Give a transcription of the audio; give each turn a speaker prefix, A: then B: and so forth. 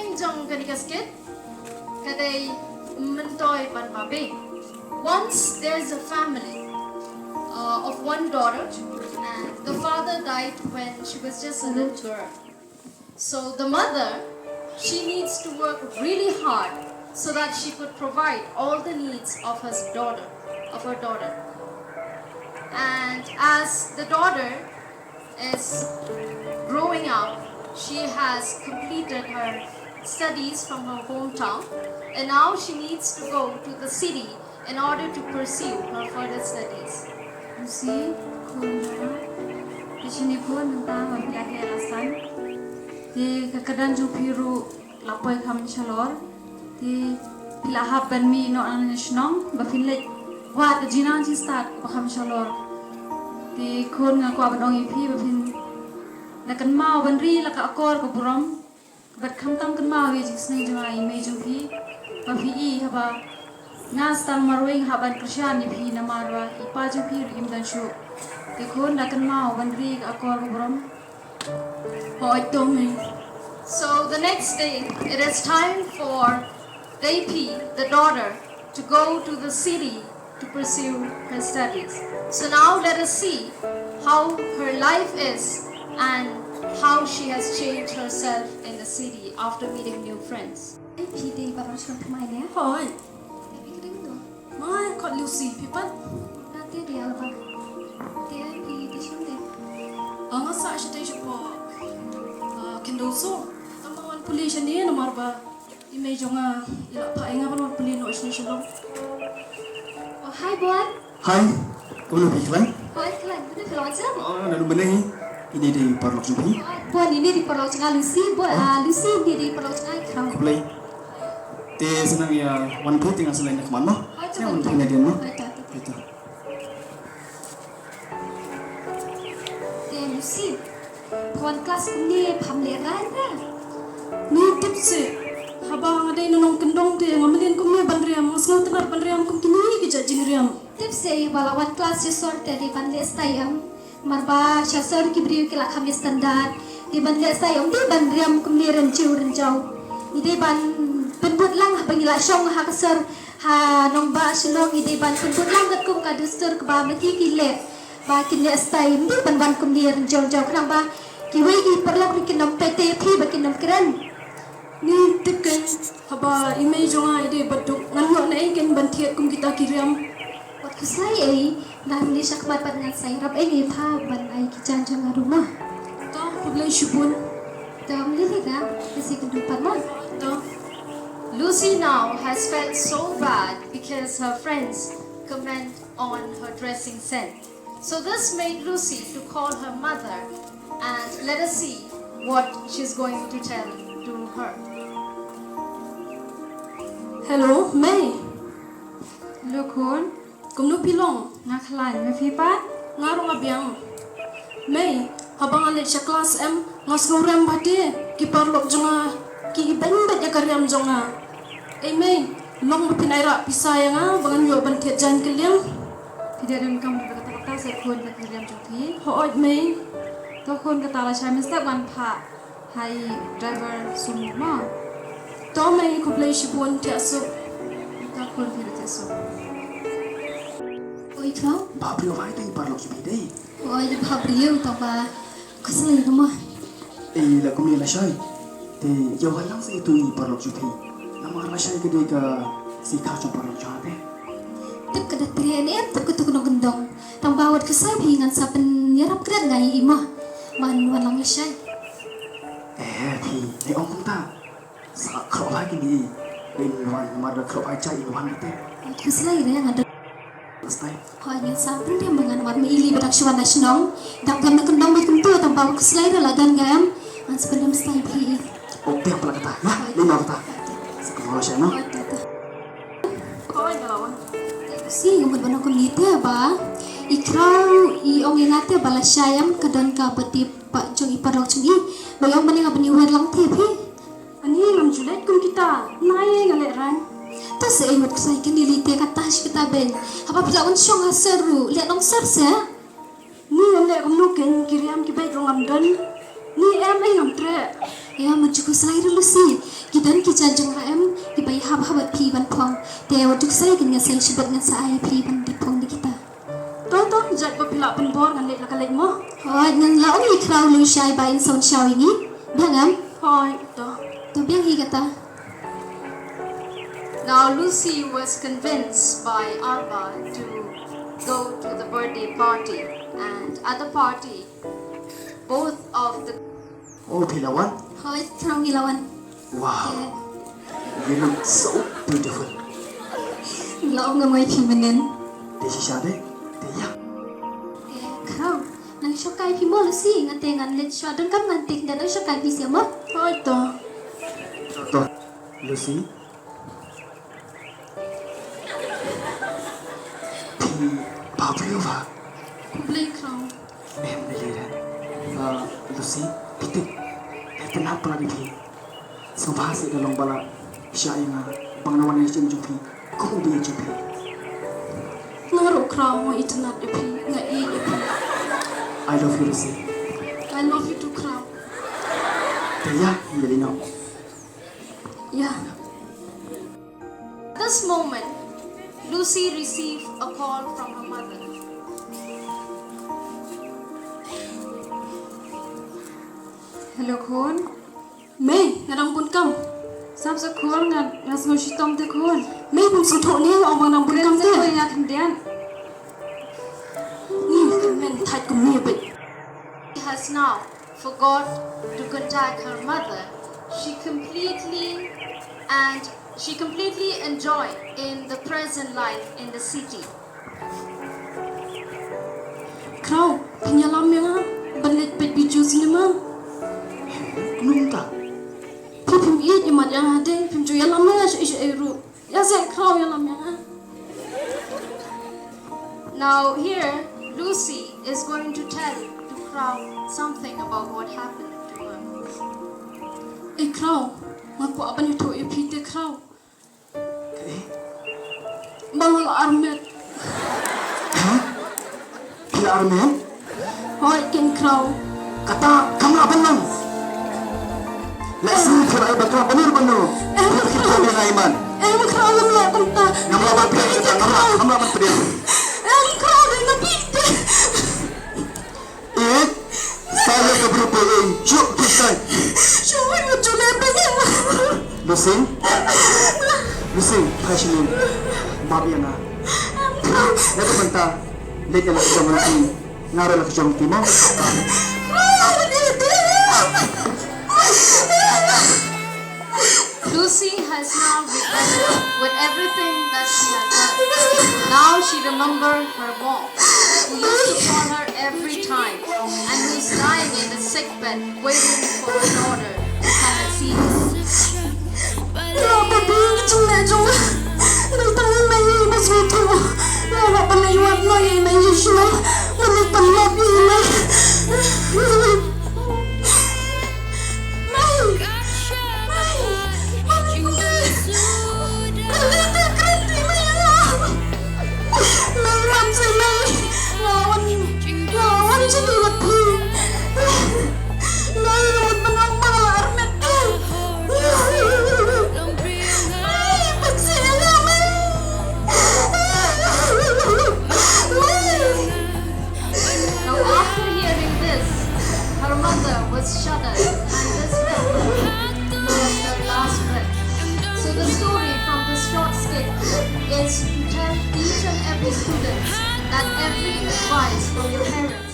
A: ing jong kanikasket kaday myntoi pan babe. Once there's a family of one daughter, and the father died when she was just a little girl. So the mother, she needs to work really hard so that she could provide all the needs of her daughter. And as the daughter is growing up, she has completed her studies from her hometown, and now she needs to go to the city in order to pursue her further studies.
B: Lucy, di sini pun tentang memiliki alasan. Di keadaan jupiru lapoi kami chalor. Di bila happen mi no nasional, bafilek wat jinan ci start kami chalor. Di kon ngaku abang ipi bafin. Lakan mau bandri laka akor ke buram. Bat kam tam kan mau wajib senang jema ime jupi. Bafi I haba ngas tang marwing haban Krishan ipi namarwa ipa jupi rim dan shu. Di kon lakan mau bandri akor ke buram. Hoi tomi.
A: So the next day, it is time for Depi, the daughter, to go to the city to pursue her studies. So now let us see how her life is and how she has changed herself in the city after meeting new friends.
C: Depi di barang surat mai ni.
B: Hoi.
C: Depi kering tu.
B: Mai kot Lucy pipat.
C: Nanti dia apa? Dia di sini.
B: Anga sa siya tayo po. Kendoso. Ang mga pulisya niya na marba. Imedyo nga ila pa nga pa naman pulino is niya siya.
C: Oh, hi buat.
D: Hai, kamu lebih klan?
C: Hi kalian, benar kalau macam.
D: Oh, lalu benar ni. Ini di Parlok Jubi.
C: Buat ini di Pulau Tengah Lucy, buat Lucy ini di Pulau Tengah Kau.
D: Kulai. Te senang ya, wan pun tinggal selain nak mana? Saya wan pun dia no. Itu.
C: Lucy, kawan kelas ni pamleran dah.
B: Ni tipsi. Habang ada nong kendong dia ngamelin kum ni bandriam, ngaslau tenar bandriam kum kini kija jinriam.
C: Tips saya balawan kelas sisor dari bandles tayam. Marba syasor kibriu kila kami standar. Di bandles tayam di bandriam kum ni renjau. Ide ban penbut lang habang ila syong ha kasar ha nong ba sulong ide ban penbut lang kat kum kadustur ke ba mati kile. Ba kini tayam di ban kum ni renjau kenang ba kiwi I perlu bikin nom PT pi bikin nom keren.
B: Ni tiken haba imedyo nga ide baduk ngalo na ikan bantiat kum kita kiriam.
C: Wat kesai dah ni syakmat dengan saya rap ini pa ban ai kijan jang rumah.
B: Ta publay shubun.
C: Dah meli dah mesti kedupan mah.
B: Ta
A: Lucy now has felt so bad because her friends comment on her dressing sense. So this made Lucy to call her mother, and let us see what she's going to tell to her.
B: hello May.
E: Lokon,
B: Kumno pilong.
E: naklan mafipat.
B: Ngarong abiang. May, habang alit sa kelas M, ngasnurem bati, kiparlok jonga, kiibend ya karyam jonga. May, long mapinaira pisaya nga, bangan yo bantiat jan kaliang.
E: Tidak ada kamu berkata-kata sekon berkirim joki.
B: Hooj May,
E: Tokon kata lah saya mesti wan pak. Hai driver semua.
B: to May kublay shibun tiasuk.
E: Tokon tidak tesu.
C: Oi kau,
D: Bapak lu di Parlok Jubi deh.
C: oi di pabriu tau ba. Kesel rumah.
D: Lah kamu ni lah syai. Te jauh lang sa itu I Parlok Jubi. Nama lah syai kedai ke si kacang Parlok Jubi.
C: Tip kedat trian tip ketuk no gendong. Tang bawat kesal hingan sa penyerap kedat ngai imah. Man walang syai.
D: พี่ในองค์ตาสักครอบlagi ni. In one mada crop aja in one itu.
C: Kesel yang ada.
D: Stay.
C: Hanya sampai dia mengan wat meili bedak sywan nasional. Dak gam nak gendong bet kentu tang bawat kesel lah dan gam. An sebelum stay pi.
D: Oke yang pernah kata. Ya, lu nak kata. Sekolah saya no.
B: Hooj galawan.
C: Si ngumut bana kulite ba. Ikrau I ong ingate bala syayam kadan ka beti pak jong iparok cungi. Bayang bani ngabani wer lang tepi.
B: Ani ngam julet kum kita, nai ngale ran.
C: Ta se imut ksai kini lite kata kita ben. Apa pila un syong haseru liat nong ser se.
B: Ni ngale kum nuken kiriam ki bai rong am dan. Ni em ai ngam tre.
C: ya mencukup selain Lucy kita kita jeng HM di bayi hab-habat pi ban pong dia waktu saya dengan saya sebut dengan saya pi ban di pong di kita
B: Toh, jat ko pila penbor ngan lek lakalek mo.
C: oh nang laong ni kraw lu syai bain son syau ini bangam
B: Hoi, toh.
C: tu biang hi kata
A: Now Lucy was convinced by Arba to go to the birthday party, and at the party, both of the
D: Oh, Pilawan.
C: hoi kraw ni lawan
D: Wow. You look so beautiful.
C: laong ngamai pi menen
D: Desi siade? Dia.
C: kraw nang syokai pi mo Lucy ngate ngan let syau dan kan ngantik dan syokai pi siapa
B: Hoi, toh.
D: Toh, Lucy. Pi Pablo ba?
B: Kublai kraw.
D: Em niliran. Lucy, pitik. Kenapa pernah di Subah si dalam bala siya yang pangnawan yang siya jupi. Kung dia jupi.
B: Ngaro kraw mo itanat epi, nga epi.
D: I love you, Lucy.
B: I love you too, kraw.
D: Dia, jadi no.
B: Yeah.
A: At this moment, Lucy received a call from her mother.
B: Hello, Khun. Mei, ngadang pun kam. Sab sa khun ngas ngoi shitom te khun.
C: mấy bông số thổ nè ông bằng nằm bún cam
B: Sa khoi
C: thế
B: ya kendian.
C: men thay cùng nhiều bệnh
A: She has now forgot to contact her mother. She completely enjoyed in the present life in the city.
B: Kraw, penyalam yang balit pet biju sinema.
D: Nung tak?
B: Pim iet imat yang ada, pim ju yalam yang isu eru. Ya saya kraw yalam yang.
A: Now here, Lucy is going to tell to Crow something about what happened to her.
B: Kraw, ngaku apa ni tu epite kraw.
D: Okay.
B: Bangal armet.
D: Hah? Kila Armen?
B: Hoi ken kraw.
D: Kata kamu apa lang? Lesi kira iba kira benar benar. Kita dengan Aiman.
B: Kraw yang lah tenta.
D: Ngamlawan pria kita, ngamlawan pria.
B: Kraw yang napite.
D: Saya keberapa ini? Syuk kita.
B: Syuwi macam lembe ni.
D: Lucy? Lucy, passion babi yang na. Lepas benda, lihat yang kita melakukan ngaruh lagi jam timur.
A: Lucy has now regretted with everything that she has done. Now she remembers her mom, who used to call her every time, and who's lying in the sick bed waiting for her daughter to come and see her.
B: Apa bing cuma cuma. Nantang mai masutu. Apa balai warna yang mai semua. Mana pelak ini.
A: Now after hearing this, her mother was shuddered, and this breath was her last breath. So the story from this short skit is to tell each and every student that every advice from your parents